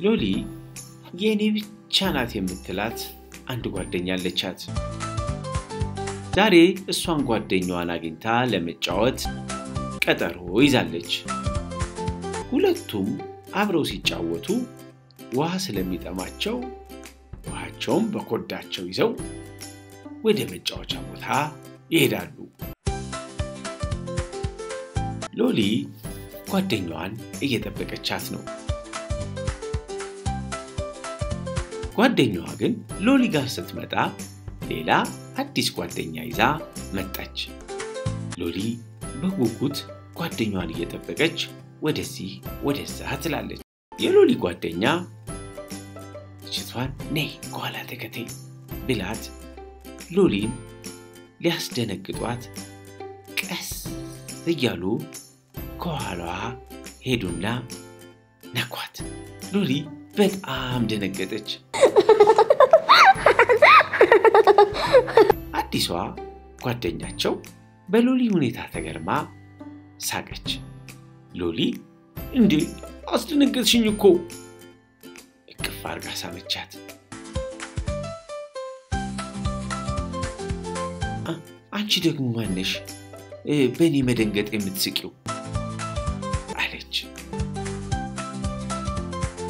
ሎሊ የኔ ብቻ ናት የምትላት አንድ ጓደኛ አለቻት ዛሬ እሷን ጓደኛዋን አግኝታ ለመጫወት ቀጠሮ ይዛለች ሁለቱም አብረው ሲጫወቱ ውሃ ስለሚጠማቸው ውሃቸውን በኮዳቸው ይዘው ወደ መጫወቻ ቦታ ይሄዳሉ ሎሊ ጓደኛዋን እየጠበቀቻት ነው ጓደኛዋ ግን ሎሊ ጋር ስትመጣ ሌላ አዲስ ጓደኛ ይዛ መጣች ሎሊ በጉጉት ጓደኛዋን እየጠበቀች ወደዚህ ወደዛ ትላለች የሎሊ ጓደኛ እቺቷን ነይ ጓላ ተከተይ ብላት ሎሊን ሊያስደነግጧት ቀስ እያሉ ከኋላዋ ሄዱና ነኳት ሎሊ በጣም ደነገጠች አዲሷ ጓደኛቸው በሎሊ ሁኔታ ተገርማ ሳቀች ሎሊ እንዴ አስደነገጥሽኝ እኮ እቅፍ አርጋ ሳመቻት አንቺ ደግሞ ማነሽ በእኔ መደንገጥ የምትስቂው አለች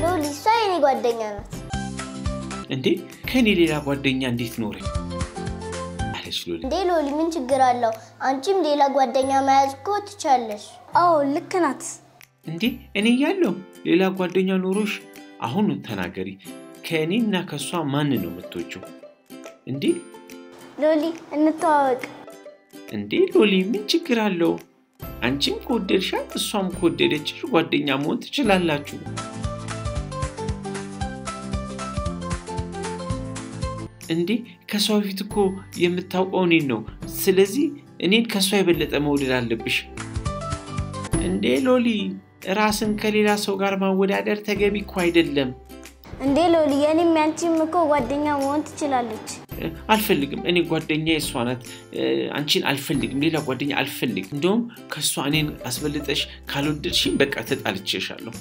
ሎሊ ሳይኔ ጓደኛ ናት እንዴ ከኔ ሌላ ጓደኛ እንዴት ኖረኝ አለች ሎሊ እንዴ ሎሊ ምን ችግር አለው አንቺም ሌላ ጓደኛ መያዝ እኮ ትቻለሽ አዎ ልክ ናት እንዴ እኔ ያለው ሌላ ጓደኛ ኖሮሽ አሁን ተናገሪ ከኔና ከሷ ማን ነው የምትወጪው እንዴ ሎሊ እንተዋወቅ እንዴ ሎሊ ምን ችግር አለው አንቺም ከወደድሻት እሷም ከወደደችሽ ጓደኛ መሆን ትችላላችሁ እንዴ ከሷ ፊት እኮ የምታውቀው እኔን ነው ስለዚህ እኔን ከሷ የበለጠ መውደድ አለብሽ እንዴ ሎሊ ራስን ከሌላ ሰው ጋር ማወዳደር ተገቢ እኮ አይደለም እንዴ ሎሊ የኔም ያንቺም እኮ ጓደኛ መሆን ትችላለች አልፈልግም እኔ ጓደኛዬ እሷ ናት አንቺን አልፈልግም ሌላ ጓደኛ አልፈልግም እንደውም ከሷ እኔን አስበልጠሽ ካልወደድሽኝ በቃ ተጣልቼሻለሁ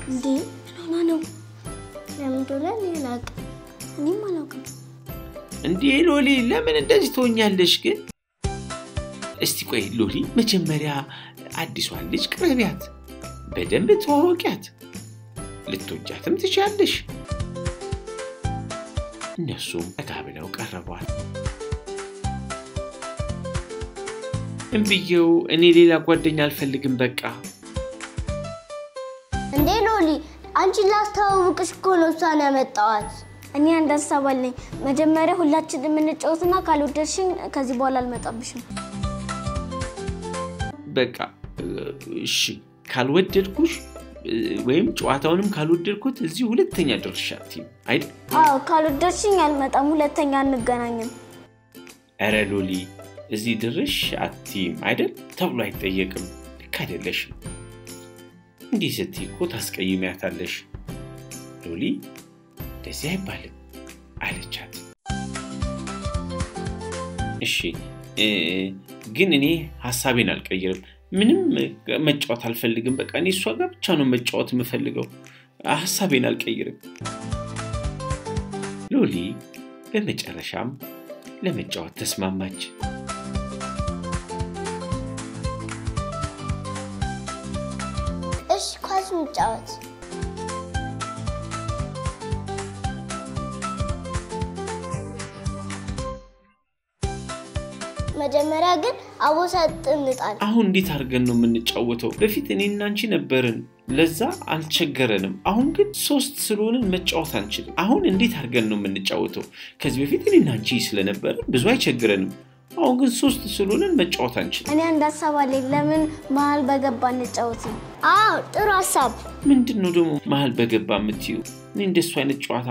እንዴ ነው ለምን ዶላር ይላቅ እኔ ማላውቅም እንዴ ሎሊ ለምን እንደዚህ ትሆኛለሽ ግን እስቲ ቆይ ሎሊ መጀመሪያ አዲሷን ልጅ ቅረቢያት በደንብ ተዋወቂያት ልትወጃትም ትችያለሽ እነሱም ተጋብለው ቀረቧት እንብየው እኔ ሌላ ጓደኛ አልፈልግም በቃ እንዴ ሎሊ አንቺ ላስተዋውቅሽ እኮ ነው እሷን ያመጣዋት እኔ አንዳሳባለኝ መጀመሪያ ሁላችንም እንጫወትና ካልወደድሽኝ ከዚህ በኋላ አልመጣብሽም በቃ እሺ ካልወደድኩሽ ወይም ጨዋታውንም ካልወደድኩት እዚህ ሁለተኛ ድርሻት አይደል አዎ ካልወደድሽኝ አልመጣም ሁለተኛ አንገናኝም አረ ሎሊ እዚህ ድርሽ አትይም አይደል ተብሎ አይጠየቅም ካደለሽ እንዲህ ስትይ እኮ ታስቀይሚያታለሽ ሎሊ ደስ አይባልም አለቻት እሺ ግን እኔ ሐሳቤን አልቀይርም ምንም መጫወት አልፈልግም በቃ እኔ እሷ ጋር ብቻ ነው መጫወት የምፈልገው ሐሳቤን አልቀይርም ሎሊ በመጨረሻም ለመጫወት ተስማማች እሺ ኳስ እንጫወት መጀመሪያ ግን አቦሳጥ እንጣል አሁን እንዴት አድርገን ነው የምንጫወተው በፊት እኔና አንቺ ነበርን ለዛ አልቸገረንም አሁን ግን ሶስት ስለሆነን መጫወት አንችልም አሁን እንዴት አድርገን ነው የምንጫወተው ከዚህ በፊት እኔና አንቺ ስለነበርን ብዙ አይቸገረንም አሁን ግን ሶስት ስለሆነን መጫወት አንችልም እኔ አንዳሳባለኝ ለምን መሃል በገባ እንጫወት አዎ ጥሩ ሐሳብ ምንድነው ደግሞ መሃል በገባ የምትዩ እኔ እንደሱ አይነት ጨዋታ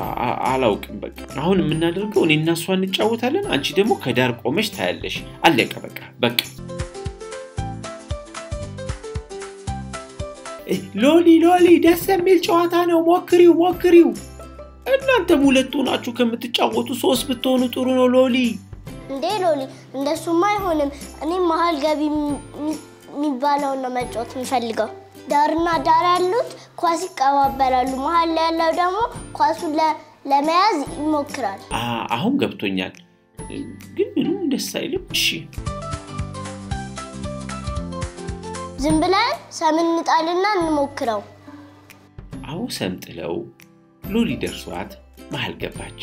አላውቅም በቃ አሁን የምናደርገው እኔና እሷ እንጫወታለን አንቺ ደግሞ ከዳር ቆመሽ ታያለሽ አለቀ በቃ ሎሊ ደስ የሚል ጨዋታ ነው ሞክሪው እናንተም ሁለት ሆናችሁ ከምትጫወቱ ሶስት ብትሆኑ ጥሩ ነው ሎሊ እንዴ ሎሊ እንደሱማ አይሆንም እኔ መሃል ገቢ የሚባለው ነው መጫወት የምፈልገው ዳርና ዳር ያሉት ኳስ ይቀባበላሉ መሃል ላይ ያለው ደግሞ ኳሱን ለመያዝ ይሞክራል አሁን ገብቶኛል ግን ምንም ደስ አይልም እሺ ዝም ብለን ሰምንጣልና እንሞክረው አው ሰምጥለው ሎሊ ደርሷት መሃል ገባች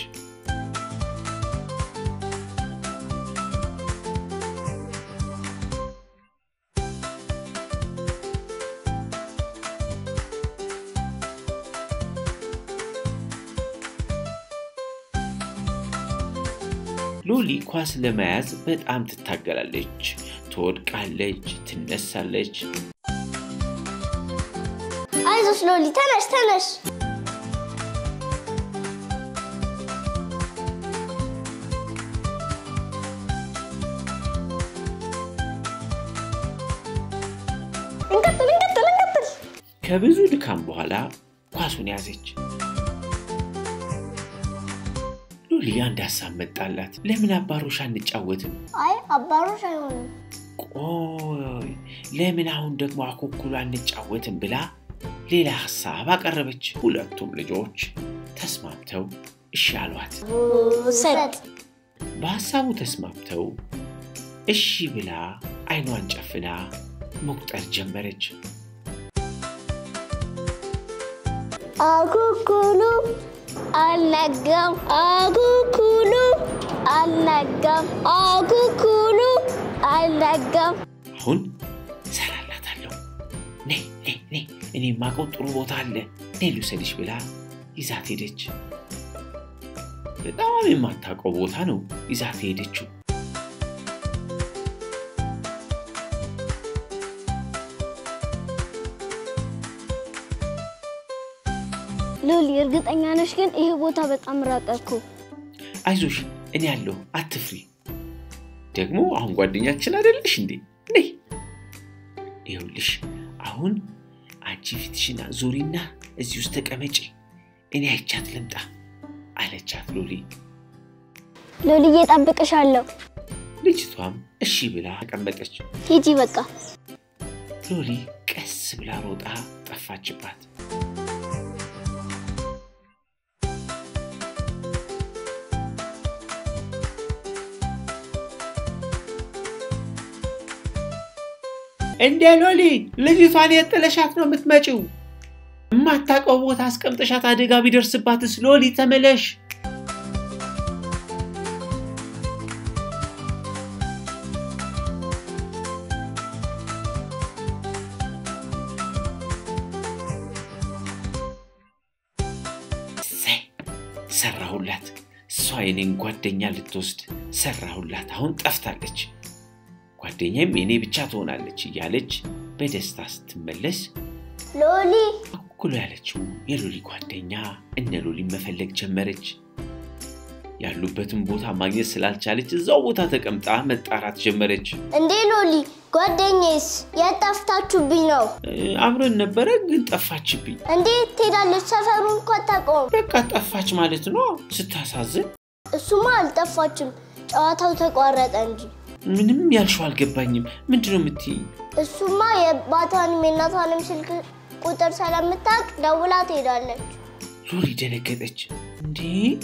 ሎሊ ኳስ ለመያዝ በጣም ትታገላለች ትወድቃለች ትነሳለች አይዞሽ ሎሊ ተነሽ እንቀጥል ከብዙ ድካም በኋላ ኳሱን ያዘች ሎሊ አንድ ሐሳብ መጣላት ለምን አባሮሽ አንጫወትም አይ አባሮሽ አይሆንም ቆይ ለምን አሁን ደግሞ አኮኩሉ አንጫወትም ብላ ሌላ ሐሳብ አቀረበች ሁለቱም ልጆች ተስማምተው እሺ አሏት ሰጥ በሐሳቡ ተስማምተው እሺ ብላ አይኗን ጨፍና መቁጠር ጀመረች አኩኩሉ አልነጋም አኩኩሉ አልነጋም አኩኩሉ አልነጋም አሁን ሰራላታለሁ ነይ እኔ ማቆ ጥሩ ቦታ አለ ነይ ልውሰድሽ ብላ ይዛት ሄደች በጣም የማታውቀው ቦታ ነው ይዛት ሄደችው ሎሊ እርግጠኛ ነሽ ግን ይሄ ቦታ በጣም ራቀኩ አይዞሽ እኔ ያለው አትፍሪ ደግሞ አሁን ጓደኛችን አይደልሽ እንዴ ነይ ይኸውልሽ አሁን አንቺ ፊትሽና ዙሪና እዚህ ውስጥ ተቀመጪ እኔ አይቻት ልምጣ አለቻት ሎሊዬ ጠብቅሻለሁ ልጅቷም እሺ ብላ ተቀመጠች ሂጂ በቃ ሎሊ ቀስ ብላ ሮጣ ጠፋችባት እንዴ ሎሊ ልጅቷን የጥለሻት ነው የምትመጪው ማታቀው ቦታ አስቀምጠሻት አደጋ ቢደርስባትስ ሎሊ ተመለሽ ሰራሁላት ሷይኔን ጓደኛ ልትወስድ ሰራሁላት አሁን ጠፍታለች ጓደኛም የኔ ብቻ ትሆናለች እያለች በደስታ ስትመለስ ሎሊ አኩኩሉ ያለችው የሎሊ ጓደኛ እነ ሎሊ መፈለግ ጀመረች ያሉበትን ቦታ ማግኘት ስላልቻለች እዛው ቦታ ተቀምጣ መጣራት ጀመረች እንዴ ሎሊ ጓደኛዬስ ያጣፍታችሁብኝ ነው አብረን ነበረ ግን ጠፋችብኝ እንዴ ትሄዳለች ሰፈሩን እኮ አታውቀውም በቃ ጠፋች ማለት ነው ስታሳዝን እሱማ አልጠፋችም ጨዋታው ተቋረጠ እንጂ ምንም ያልሽው አልገባኝም ምንድነው የምትይ እሱማ የባቷንም የእናቷንም ስልክ ቁጥር ስለምታውቅ ደውላ ትሄዳለች ሎሊ ደነገጠች እንዴት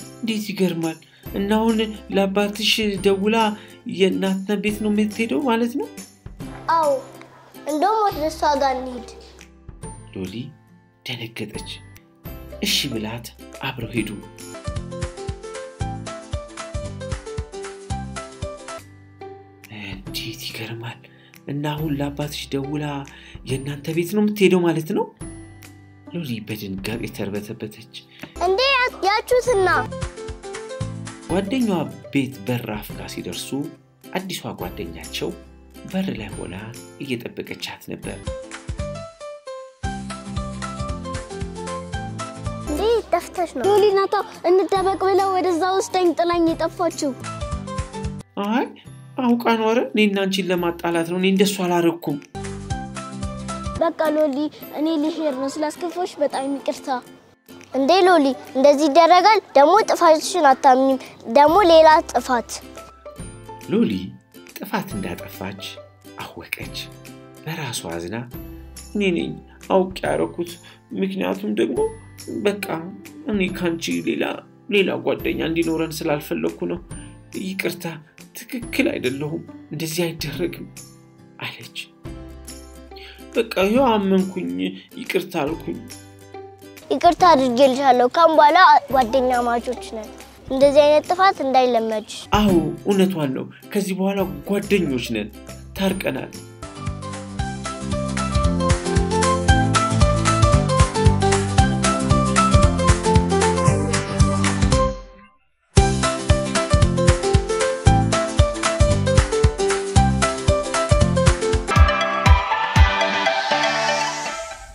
ይገርማል እና አሁን ለአባትሽ ደውላ የእናትና ቤት ነው የምትሄደው ማለት ነው አዎ እንደውም ወደሷ ጋር እንሂድ ሎሊ ደነገጠች እሺ ብላት አብረው ሄዱ እንዴት ይገርማል እና አሁን ለአባትሽ ደውላ የእናንተ ቤት ነው የምትሄደው ማለት ነው ሎሊ በድንጋጤ ተርበተበተች እንዴ ያቹትና ጓደኛዋ ቤት በራፍ ጋር ሲደርሱ አዲሷ ጓደኛቸው በር ላይ ሆና እየጠበቀቻት ነበር እንዴ ጠፍተሽ ነው ሎሊ ናታ እንደበቅ ብለው ወደዛ ውስጠኝ ጥላኝ የጠፋችው አይ አውቃ ነው አረ እኔና አንቺን ለማጣላት ነው እኔ እንደሱ አላረኩም በቃ ሎሊ እኔ ልሄድ ነው ስላስከፋሽ በጣም ይቅርታ እንዴ ሎሊ እንደዚህ ይደረጋል ደሞ ጥፋትሽን አታምኝም ደሞ ሌላ ጥፋት ሎሊ ጥፋት እንዳጠፋች አወቀች። በራሷ አዝና እኔ ነኝ አውቄ ያረኩት ምክንያቱም ደግሞ በቃ እኔ ካንቺ ሌላ ጓደኛ እንዲኖረን ስላልፈለኩ ነው ይቅርታ ትክክል አይደለሁም እንደዚህ አይደረግም አለች። በቃ ይኸው አመንኩኝ ይቅርታ አልኩኝ። ይቅርታ አድርጌልሻለሁ ካምባላ ጓደኛ ማቾች ነን እንደዚህ አይነት ጥፋት እንዳይለመድ። አዎ እውነቷን ነው ከዚህ በኋላ ጓደኞች ነን ታርቀናል።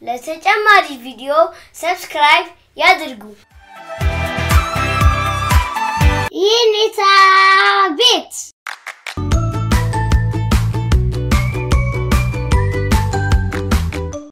ለተጨማሪ ቪዲዮ ሰብስክራይብ ያድርጉ።